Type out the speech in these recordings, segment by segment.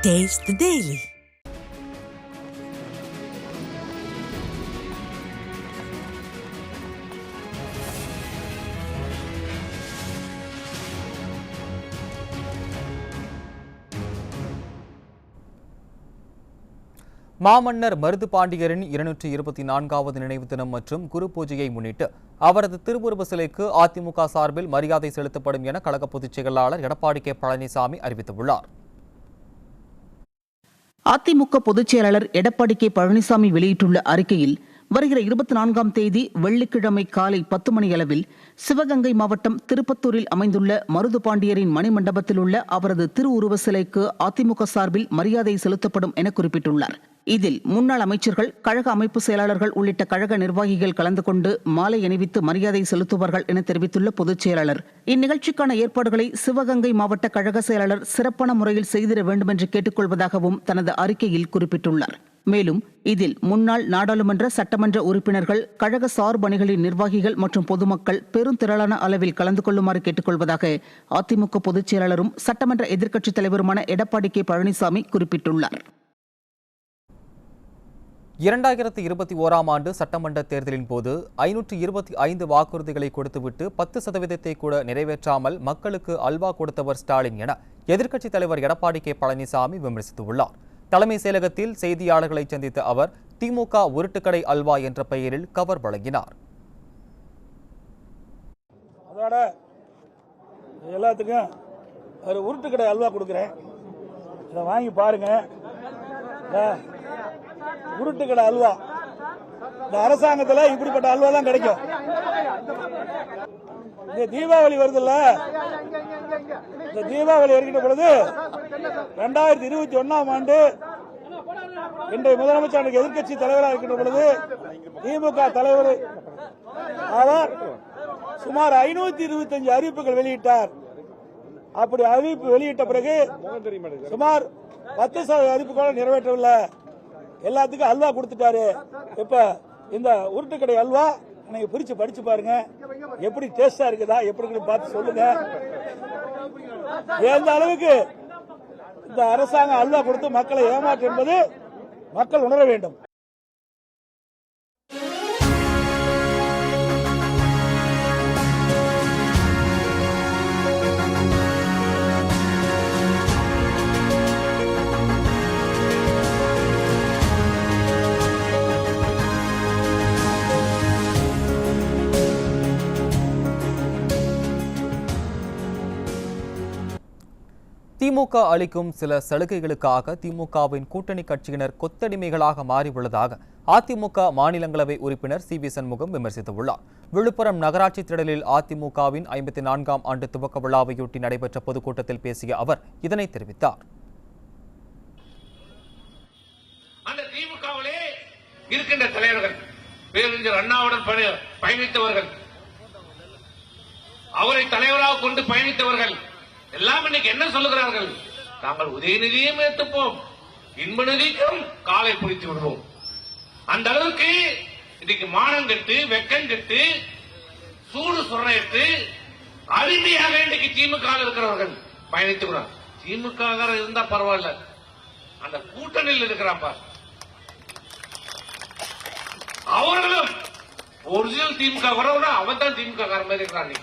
Taste the Daily. மாமன்னர் மருது பாண்டியரின் 224வது நினைவு தினம் மற்றும் குரு பூஜையை முன்னிட்டு அவரது திருவுருவ சிலைக்கு அதிமுக சார்பில் மரியாதை செலுத்தப்படும் என கழக பொதுச் செயலாளர் எடப்பாடி கே பழனிசாமி அறிவித்துள்ளார். அதிமுக பொதுச் செயலாளர் எடப்பாடி கே பழனிசாமி வெளியிட்டுள்ள அறிக்கையில், வருகிற 24ஆம் தேதி வெள்ளிக்கிழமை காலை 10 மணியளவில் சிவகங்கை மாவட்டம் திருப்பத்தூரில் அமைந்துள்ள மருது பாண்டியரின் மணிமண்டபத்தில் உள்ள அவரது திருவுருவ சிலைக்கு அதிமுக சார்பில் மரியாதை செலுத்தப்படும் என குறிப்பிட்டுள்ளார். இதில் முன்னாள் அமைச்சர்கள், கழக அமைப்பு செயலாளர்கள் உள்ளிட்ட கழக நிர்வாகிகள் கலந்து கொண்டு மாலை அணிவித்து மரியாதை செலுத்துவார்கள் என தெரிவித்துள்ள பொதுச் செயலாளர், இந்நிகழ்ச்சிக்கான ஏற்பாடுகளை சிவகங்கை மாவட்ட கழக செயலாளர் சிறப்பான முறையில் செய்திட வேண்டும் என்று கேட்டுக்கொள்வதாகவும் தனது அறிக்கையில் குறிப்பிட்டுள்ளார். மேலும் இதில் முன்னாள் நாடாளுமன்ற, சட்டமன்ற உறுப்பினர்கள், கழக சார்பு அணிகளின் நிர்வாகிகள் மற்றும் பொதுமக்கள் பெருந்திரளான அளவில் கலந்து கொள்ளுமாறு கேட்டுக்கொள்வதாக அதிமுக பொதுச் செயலாளரும் சட்டமன்ற எதிர்க்கட்சித் தலைவருமான எடப்பாடி கே பழனிசாமி குறிப்பிட்டுள்ளார். 2021ஆம் ஆண்டு சட்டமன்ற தேர்தலின் போது 525 வாக்குறுதிகளை கொடுத்துவிட்டு 10% கூட நிறைவேற்றாமல் மக்களுக்கு அல்வா கொடுத்தவர் ஸ்டாலின் என எதிர்க்கட்சித் தலைவர் எடப்பாடி கே பழனிசாமி விமர்சித்துள்ளார். தலைமை செயலகத்தில் செய்தியாளர்களை சந்தித்த அவர் திமுக உருட்டுக்கடை அல்வா என்ற பெயரில் கவர் வழங்கினார். எல்லாத்துக்கும் ஒரு உருட்டுக்கடை அல்வா கொடுக்கிறேன், இதை வாங்கி பாருங்க. உருட்டுக்கடை அல்வா இந்த அரசாங்கத்தில் இப்படிப்பட்ட அல்வா தான் கிடைக்கும். இந்த தீபாவளி வருதுல்ல, இந்த தீபாவளி வருகின்ற பொழுது 2021ஆம் ஆண்டு இன்றைய முதலமைச்சர் எதிர்க்கட்சி தலைவராக இருக்கின்ற பொழுது திமுக தலைவர் அவர் சுமார் 525 அறிவிப்புகள் வெளியிட்டார். அப்படி அறிவிப்பு வெளியிட்ட பிறகு சுமார் 10% அறிவிப்புகள் நிறைவேற்றவில்லை. எல்லாத்துக்கும் அல்வா கொடுத்துட்டாரு. இப்ப இந்த உருட்டுக்கடை அல்வா நீங்க பிரிச்சு படிச்சு பாருங்க, எப்படி டேஸ்டா இருக்குதா எப்படி பார்த்து சொல்லுங்க. எந்த அளவுக்கு இந்த அரசாங்கம் அல்வா கொடுத்து மக்களை ஏமாற்று என்பது மக்கள் உணர வேண்டும். திமுக அளிக்கும் சில சலுகைகளுக்காக திமுகவின் கூட்டணி கட்சியினர் கொத்தடிமைகளாக மாறியுள்ளதாக அதிமுக மாநிலங்களவை உறுப்பினர் சி. வி. சண்முகம் விமர்சித்துள்ளார். விழுப்புரம் நகராட்சி திடலில் அதிமுகவின் 54ஆம் ஆண்டு துவக்க விழாவையொட்டி நடைபெற்ற பொதுக்கூட்டத்தில் பேசிய அவர் இதனை தெரிவித்தார். அந்த திமுகவிலே இருக்கின்ற தலைவர்கள், பேரறிஞர் அண்ணாவுடன் பயணித்தவர்கள், அவரை தலைவராக கொண்டு பயணித்தவர்கள் எல்லாம் இன்னைக்கு என்ன சொல்லுகிறார்கள்? நாங்கள் உதயநிதியும் ஏற்றுப்போம், இன்ப நிதிக்கும் காலை பிடித்து விடுவோம். அந்த அளவுக்கு இன்னைக்கு மானம் கட்டு, வெக்கம் கட்டு, சூடு சுரணையிட்டு அருமையாக இன்னைக்கு திமுக இருக்கிறவர்கள் பயணித்துக்கிறார். திமுக இருந்தா பரவாயில்ல, அந்த கூட்டணியில் இருக்கிறாப்பா அவர்களும் ஒரிஜினல் திமுக வரவுனா அவன் தான் திமுக மாதிரி இருக்கிறான்.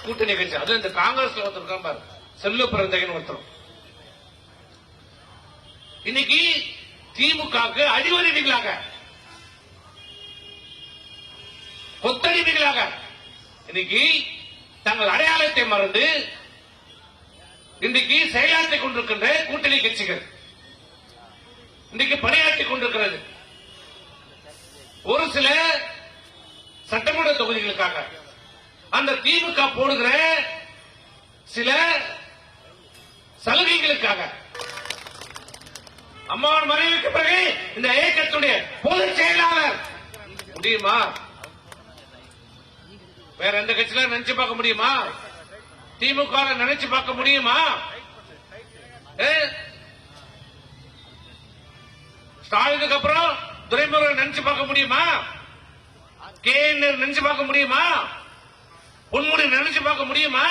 கூட்டணி கட்சி அது இந்த காங்கிரஸ்ல ஒருத்தர் இருக்காரு, செல்வ பிறந்தகன் ஒருத்தர். இன்னைக்கு திமுகவுக்கு அடிவருடிகளாக, கொத்தடிமைகளாக இன்னைக்கு தங்கள் அடையாளத்தை மறந்து இன்றைக்கு செயலாற்றிக் கொண்டிருக்கின்ற கூட்டணி கட்சிகள் இன்றைக்கு பணியாற்றிக் கொண்டிருக்கிறது. ஒரு சில சட்டமன்ற தொகுதிகளுக்காக அந்த திமுக போடுகிற சில சலுகைகளுக்காக அம்மாவின் மறைவுக்கு பிறகு இந்த இயக்கத்துடைய பொதுச் செயலாளர் முடியுமா? வேற எந்த கட்சியில நினைச்சு பார்க்க முடியுமா? திமுக நினைச்சு பார்க்க முடியுமா? ஸ்டாலினுக்கு அப்புறம் துரைமுருகன் நினைச்சு பார்க்க முடியுமா? KNR நினைச்சு பார்க்க முடியுமா? பொன்முடி நினைச்சு பார்க்க முடியுமா?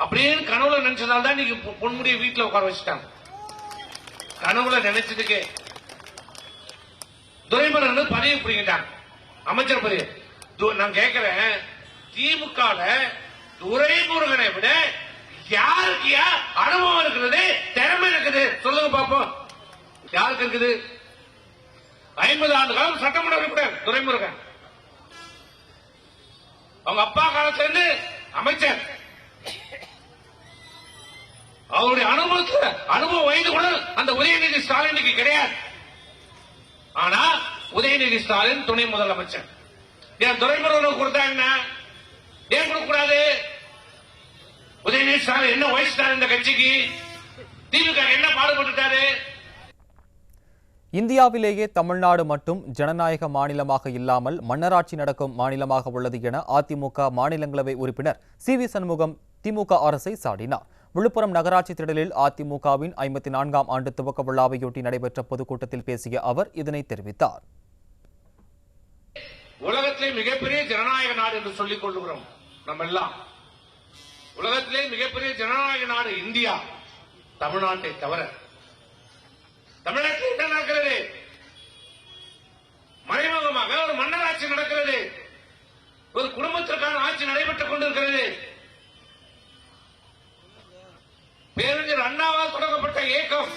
அப்படின்னு கனவுல நினைச்சதால்தான் நீங்க பொன்முடியை வீட்டுல உட்கார வச்சுட்டாங்க. கனவுல நினைச்சதுக்கு துரைமுருகன் பதவி பிடிக்கிட்டாங்க, அமைச்சர் பதவி. நான் கேட்கிறேன், திமுக துரைமுருகனை விட யாருக்கு அனுபவம் இருக்கிறது, திறமை இருக்குது, சொல்லுங்க பாப்போம். யாருக்கு இருக்குது? 50 ஆண்டு காலம் சட்டமன்ற உறுப்பினர் துரைமுருகன். அவங்க அப்பா காலத்துல இருந்து அமைச்சர். அவருடைய அனுபவ வயது கூட அந்த உதயநிதி ஸ்டாலினுக்கு கிடையாது. ஆனா உதயநிதி ஸ்டாலின் துணை முதலமைச்சர். ஏன் துரைமுருகனுக்கு கொடுத்தா என்ன, ஏன் கொடுக்க கூடாது? உதயநிதி ஸ்டாலின் என்ன வயசுட்டாரு இந்த கட்சிக்கு? திமுக என்ன பாடுபட்டுட்டாரு? இந்தியாவிலேயே தமிழ்நாடு மட்டும் ஜனநாயக மாநிலமாக இல்லாமல் மன்னராட்சி நடக்கும் மாநிலமாக உள்ளது என அதிமுக மாநிலங்களவை உறுப்பினர் சி.வி. சண்முகம் திமுக அரசை சாடினார். விழுப்புரம் நகராட்சி திடலில் அதிமுகவின் 54ஆம் ஆண்டு துவக்க விழாவையொட்டி நடைபெற்ற பொதுக்கூட்டத்தில் பேசிய அவர் இதனை தெரிவித்தார். உலகத்திலே மிகப்பெரிய ஜனநாயக நாடு என்று சொல்லிக் கொள்கிறோம் நம்ம எல்லாம். உலகத்திலே மிகப்பெரிய ஜனநாயக நாடு இந்தியா, தமிழ்நாட்டை தவிர. தமிழகத்தில் என்ன நடக்கிறது? மறைமுகமாக ஒரு மன்னராட்சி நடக்கிறது. ஒரு குடும்பத்திற்கான ஆட்சி நடைபெற்றுக் கொண்டிருக்கிறது. பேரறிஞர் அண்ணாவால் தொடங்கப்பட்ட இயக்கம்,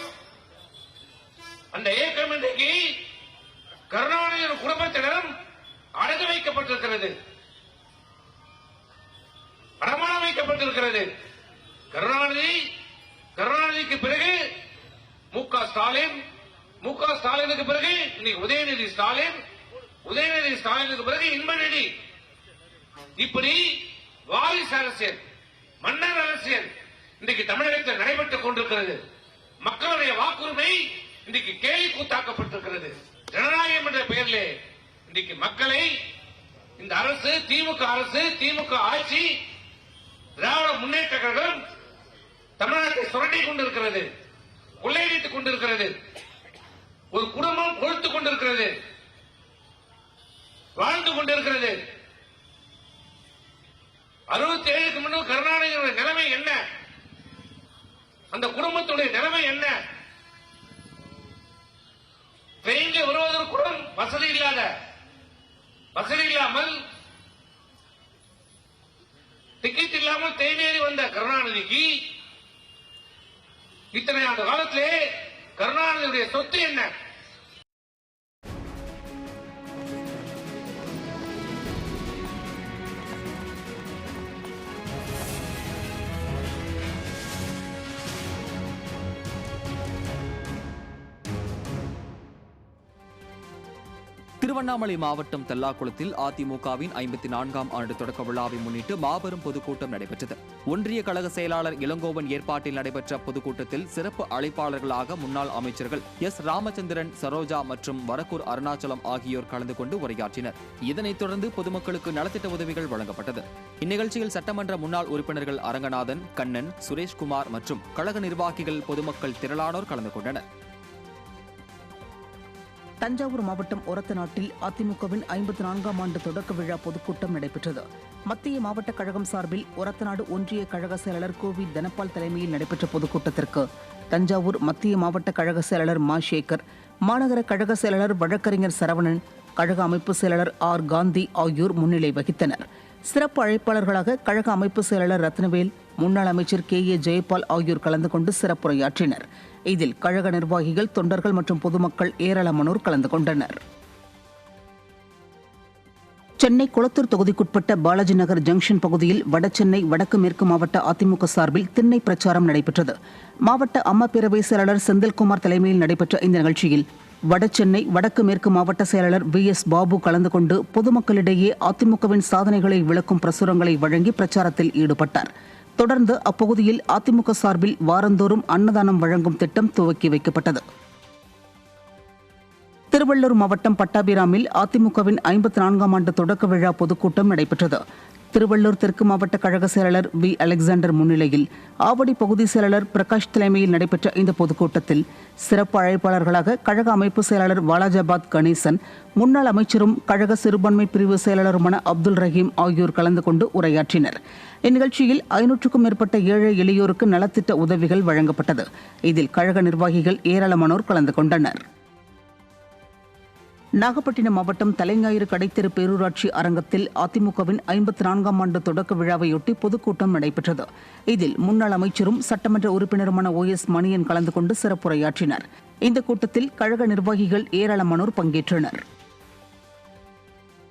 அந்த இயக்கம் இன்றைக்கு கருணாநிதியின் குடும்பத்தினரும் அடகு வைக்கப்பட்டிருக்கிறது, அடமானம் வைக்கப்பட்டிருக்கிறது. கருணாநிதிக்கு பிறகு மு.க. ஸ்டாலின், மு.க. ஸ்டாலினுக்கு பிறகு இன்னைக்கு உதயநிதி ஸ்டாலின், உதயநிதி ஸ்டாலினுக்கு பிறகு இன்பநிதி. இப்படி வாரிசு அரசியல், மன்னர் அரசியல் இன்றைக்கு தமிழகத்தில் நடைபெற்றுக் கொண்டிருக்கிறது. மக்களுடைய வாக்குரிமை இன்றைக்கு கேலி கூத்தாக்கப்பட்டிருக்கிறது. ஜனநாயகம் என்ற பெயரிலே இன்றைக்கு மக்களை இந்த அரசு, திமுக ஆட்சி, திராவிட முன்னேற்ற கழகம் தமிழ்நாட்டை சுரண்டிக் கொண்டிருக்கிறது, கொள்ளையடித்துக் கொண்டிருக்கிறது. ஒரு குடும்பம் கொழுத்துக் கொண்டிருக்கிறது, வாழ்ந்து கொண்டிருக்கிறது. 67க்கு முன்பு கருணாநிதியுடைய நிலைமை என்ன? அந்த குடும்பத்துடைய நிலைமை என்ன? ட்ரெயினில் வருவதற்கு கூட வசதி இல்லாமல் டிக்கெட் இல்லாமல் தேனேறி வந்த கருணாநிதிக்கு இத்தனை ஆண்டு காலத்திலே கருணாநிதியுடைய சொத்து என்ன? திருவண்ணாமலை மாவட்டம் தெல்லாக்குளத்தில் அதிமுகவின் 54ஆம் ஆண்டு தொடக்க விழாவை முன்னிட்டு மாபெரும் பொதுக்கூட்டம் நடைபெற்றது. ஒன்றிய கழக செயலாளர் இளங்கோவன் ஏற்பாட்டில் நடைபெற்ற பொதுக்கூட்டத்தில் சிறப்பு அழைப்பாளர்களாக முன்னாள் அமைச்சர்கள் எஸ். ராமச்சந்திரன், சரோஜா மற்றும் வரக்கூர் அருணாச்சலம் ஆகியோர் கலந்து கொண்டு உரையாற்றினர். இதனைத் தொடர்ந்து பொதுமக்களுக்கு நலத்திட்ட உதவிகள் வழங்கப்பட்டது. இந்நிகழ்ச்சியில் சட்டமன்ற முன்னாள் உறுப்பினர்கள் அரங்கநாதன், கண்ணன், சுரேஷ்குமார் மற்றும் கழக நிர்வாகிகள், பொதுமக்கள் திரளானோர் கலந்து கொண்டனர். தஞ்சாவூர் மாவட்டம் ஒரத்தநாட்டில் அதிமுகவின் 54ஆம் ஆண்டு தொடக்க விழா பொதுக்கூட்டம் நடைபெற்றது. மத்திய மாவட்ட கழகம் சார்பில் ஒரத்தநாடு ஒன்றிய கழக செயலாளர் கோவி தனபால் தலைமையில் நடைபெற்ற பொதுக்கூட்டத்திற்கு தஞ்சாவூர் மத்திய மாவட்ட கழக செயலாளர் மா. சேகர், மாநகர கழக செயலாளர் வழக்கறிஞர் சரவணன், கழக அமைப்பு செயலாளர் ஆர். காந்தி ஆகியோர் முன்னிலை வகித்தனர். சிறப்பு அழைப்பாளர்களாக கழக அமைப்பு செயலாளர் ரத்னவேல், முன்னாள் அமைச்சர் கே.ஏ. ஜெயபால் ஆகியோர் கலந்து கொண்டு சிறப்புரையாற்றினர். இதில் கழக நிர்வாகிகள், தொண்டர்கள் மற்றும் பொதுமக்கள் ஏராளமானோர் கலந்து கொண்டனர். சென்னை குளத்தூர் தொகுதிக்குட்பட்ட பாலாஜி நகர் ஜங்ஷன் பகுதியில் வடசென்னை வடக்கு மேற்கு மாவட்ட அதிமுக சார்பில் திண்ணை பிரச்சாரம் நடைபெற்றது. மாவட்ட அம்மா பேரவை செயலாளர் செந்தில்குமார் தலைமையில் நடைபெற்ற இந்த நிகழ்ச்சியில் வடசென்னை வடக்கு மேற்கு மாவட்ட செயலாளர் வி.எஸ். பாபு கலந்து கொண்டு பொதுமக்களிடையே அதிமுகவின் சாதனைகளை விளக்கும் பிரசுரங்களை வழங்கி பிரச்சாரத்தில் ஈடுபட்டார். தொடர்ந்து அப்பகுதியில் அதிமுக சார்பில் வாரந்தோறும் அன்னதானம் வழங்கும் திட்டம் துவக்கி வைக்கப்பட்டது. திருவள்ளூர் மாவட்டம் பட்டாபிராமில் அதிமுகவின் 54ஆம் ஆண்டு தொடக்க விழா பொதுக்கூட்டம் நடைபெற்றது. திருவள்ளூர் தெற்கு மாவட்ட கழக செயலாளர் வி. அலெக்சாண்டர் முன்னிலையில் ஆவடி பகுதி செயலாளர் பிரகாஷ் தலைமையில் நடைபெற்ற இந்த பொதுக்கூட்டத்தில் சிறப்பு அழைப்பாளர்களாக கழக அமைப்பு செயலாளர் வாலாஜாபாத் கணேசன், முன்னாள் அமைச்சரும் கழக சிறுபான்மை பிரிவு செயலாளருமான அப்துல் ரஹீம் ஆகியோர் கலந்து கொண்டு உரையாற்றினர். இந்நிகழ்ச்சியில் 500க்கும் மேற்பட்ட ஏழை எளியோருக்கு நலத்திட்ட உதவிகள் வழங்கப்பட்டது. இதில் கழக நிர்வாகிகள் ஏராளமானோர் கலந்து கொண்டனர். நாகப்பட்டினம் மாவட்டம் தலைஞாயிறு கடைத்தெரு பேரூராட்சி அரங்கத்தில் அதிமுகவின் 54ஆம் ஆண்டு தொடக்க விழாவையொட்டி பொதுக்கூட்டம் நடைபெற்றது. இதில் முன்னாள் அமைச்சரும் சட்டமன்ற உறுப்பினருமான OS மணியன் கலந்து கொண்டு சிறப்புரையாற்றினார். இந்த கூட்டத்தில் கழக நிர்வாகிகள் ஏராளமானோர் பங்கேற்றனர்.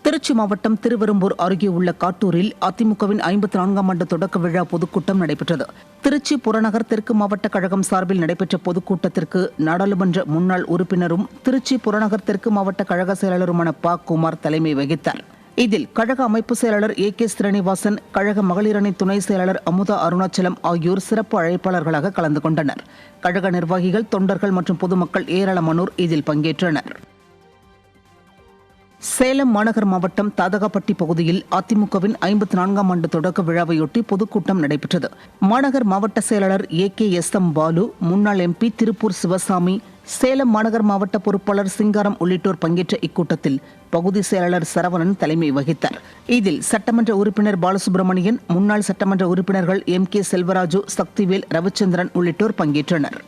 திருச்சி மாவட்டம் திருவெரும்பூர் அருகே உள்ள காட்டூரில் அதிமுகவின் 54ஆம் ஆண்டு தொடக்க விழா பொதுக்கூட்டம் நடைபெற்றது. திருச்சி புறநகர் தெற்கு மாவட்ட கழகம் சார்பில் நடைபெற்ற பொதுக்கூட்டத்திற்கு நாடாளுமன்ற முன்னாள் உறுப்பினரும் திருச்சி புறநகர் தெற்கு மாவட்ட கழக செயலாளருமான ப. குமார் தலைமை வகித்தார். இதில் கழக அமைப்பு செயலாளர் AK ஸ்ரீனிவாசன், கழக மகளிரணி துணை செயலாளர் அமுதா அருணாச்சலம் ஆகியோர் சிறப்பு அழைப்பாளர்களாக கலந்து கொண்டனர். கழக நிர்வாகிகள், தொண்டர்கள் மற்றும் பொதுமக்கள் ஏராளமானோர் இதில் பங்கேற்றனர். சேலம் மாநகர் மாவட்டம் தாதகாப்பட்டி பகுதியில் அதிமுகவின் 54ஆம் ஆண்டு தொடக்க விழாவையொட்டி பொதுக்கூட்டம் நடைபெற்றது. மாநகர் மாவட்ட செயலாளர் AKSM பாலு, முன்னாள் MP திருப்பூர் சிவசாமி, சேலம் மாநகர் மாவட்ட பொறுப்பாளர் சிங்காரம் உள்ளிட்டோர் பங்கேற்ற இக்கூட்டத்தில் பகுதி செயலாளர் சரவணன் தலைமை வகித்தார். இதில் சட்டமன்ற உறுப்பினர் பாலசுப்ரமணியன், முன்னாள் சட்டமன்ற உறுப்பினர்கள் MK செல்வராஜு, சக்திவேல், ரவிச்சந்திரன் உள்ளிட்டோர் பங்கேற்றனர்.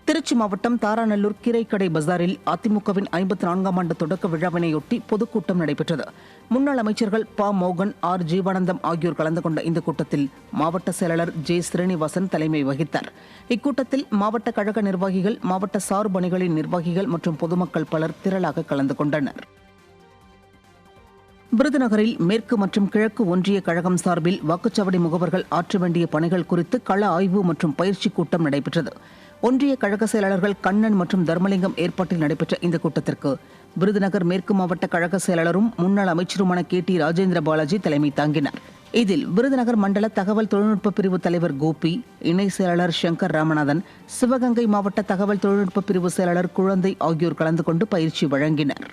திருச்சி மாவட்டம் தாராநல்லூர் கீரைக்கடை பஜாரில் அதிமுகவின் 54ஆம் ஆண்டு தொடக்க விழாவினையொட்டி பொதுக்கூட்டம் நடைபெற்றது. முன்னாள் அமைச்சர்கள் ப. மோகன், R. ஜீவானந்தம் ஆகியோர் கலந்து கொண்ட இந்த கூட்டத்தில் மாவட்ட செயலாளர் J. ஸ்ரீனிவாசன் தலைமை வகித்தார். இக்கூட்டத்தில் மாவட்ட கழக நிர்வாகிகள், மாவட்ட சார்பு அணிகளின் நிர்வாகிகள் மற்றும் பொதுமக்கள் பலர் திரளாக கலந்து கொண்டனர். விருதுநகரில் மேற்கு மற்றும் கிழக்கு ஒன்றிய கழகம் சார்பில் வாக்குச்சாவடி முகவர்கள் ஆற்ற வேண்டிய பணிகள் குறித்து கள ஆய்வு மற்றும் பயிற்சி கூட்டம் நடைபெற்றது. ஒன்றிய கழக செயலாளர்கள் கண்ணன் மற்றும் தர்மலிங்கம் ஏற்பாட்டில் நடைபெற்ற இந்த கூட்டத்திற்கு விருதுநகர் மேற்கு மாவட்ட கழக செயலாளரும் முன்னாள் அமைச்சருமான KT ராஜேந்திர பாலாஜி தலைமை தாங்கினார். இதில் விருதுநகர் மண்டல தகவல் தொழில்நுட்ப பிரிவு தலைவர் கோபி, இணை செயலாளர் சங்கர் ராமநாதன், சிவகங்கை மாவட்ட தகவல் தொழில்நுட்ப பிரிவு செயலாளர் குழந்தை ஆகியோர் கலந்து கொண்டு பயிற்சி வழங்கினர்.